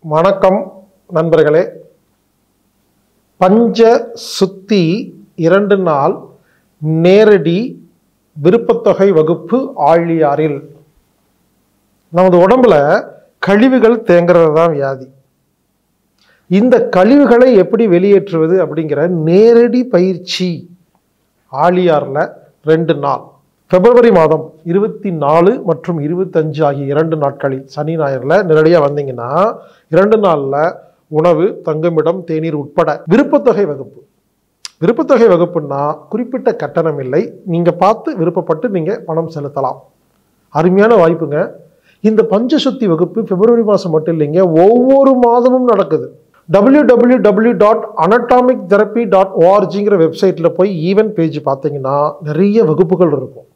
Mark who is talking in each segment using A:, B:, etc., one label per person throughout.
A: வணக்கம் நண்பர்களே. பஞ்ச சுத்தி 2 நாள் நேரடி விருப்பத்தொகை வகுப்பு ஆழியாரில். நமது உடம்புல கழிவுகள் தேங்குறது தான் வியாதி. இந்த கழிவுகளை எப்படி வெளியேற்றுவது அப்படிங்கிற நேரடி பயிற்சி ஆழியாரில் 2 நாள் பிப்ரவரி மாதம் 24 மற்றும் 25 ஆகிய 2 நாட்களில் சனி ஞாயிறில் நேரடியாக வந்தீங்கன்னா 2 நாளில் உணவு, தங்குமிடம், தேநீர் உட்பட விருப்பத்தொகை வகுப்பு. விருப்பத்தொகை வகுப்புன்னா குறிப்பிட்ட கட்டணம் இல்லை. நீங்கள் பார்த்து விருப்பப்பட்டு நீங்கள் பணம் செலுத்தலாம். அருமையான வாய்ப்புங்க. இந்த பஞ்சசுத்தி வகுப்பு பிப்ரவரி மாதம் மட்டும் இல்லைங்க, ஒவ்வொரு மாதமும் நடக்குது. www.anatomictherapy.orgங்கிற வெப்சைட்டில் போய் ஈவென்ட் பேஜ் பார்த்தீங்கன்னா நிறைய வகுப்புகள் இருக்கும்.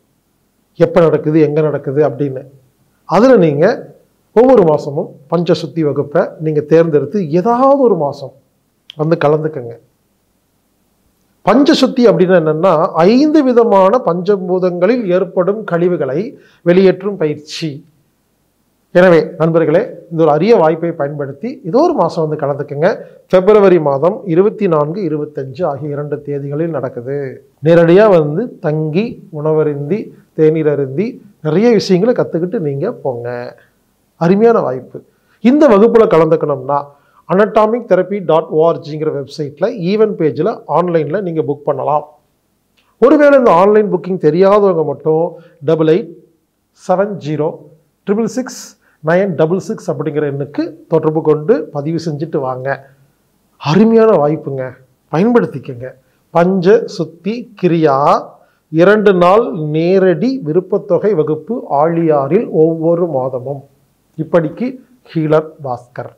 A: எப்போ நடக்குது, எங்கே நடக்குது அப்படின்னு. அதில் நீங்கள் ஒவ்வொரு மாதமும் பஞ்சசுத்தி வகுப்பை நீங்கள் தேர்ந்தெடுத்து ஏதாவது ஒரு மாதம் வந்து கலந்துக்கங்க. பஞ்சசுத்தி அப்படின்னா என்னென்னா 5 விதமான பஞ்சபூதங்களில் ஏற்படும் கழிவுகளை வெளியேற்றும் பயிற்சி. எனவே நண்பர்களே, இந்த ஒரு அரிய வாய்ப்பை பயன்படுத்தி ஏதோ ஒரு மாதம் வந்து கலந்துக்குங்க. பிப்ரவரி மாதம் 24, 25 ஆகிய 2 தேதிகளில் நடக்குது. நேரடியாக வந்து தங்கி உணவருந்தி தேநீர் அருந்தி நிறைய விஷயங்களை கற்றுக்கிட்டு நீங்கள் போங்க. அருமையான வாய்ப்பு. இந்த வகுப்பில் கலந்துக்கணும்னா anatomictherapy.orgங்கிற வெப்சைட்டில் ஈவென்ட் பேஜில் ஆன்லைனில் நீங்கள் புக் பண்ணலாம். ஒருவேளை இந்த ஆன்லைன் புக்கிங் தெரியாதவங்க மட்டும் 8870666966 அப்படிங்கிற எண்ணுக்கு தொடர்பு கொண்டு பதிவு செஞ்சுட்டு வாங்க. அருமையான வாய்ப்புங்க, பயன்படுத்திக்கங்க. பஞ்ச சுத்தி கிரியா 2 நாள் நேரடி விருப்பத்தொகை வகுப்பு ஆழியாரில் ஒவ்வொரு மாதமும். இப்படிக்கு ஹீலர் பாஸ்கர்.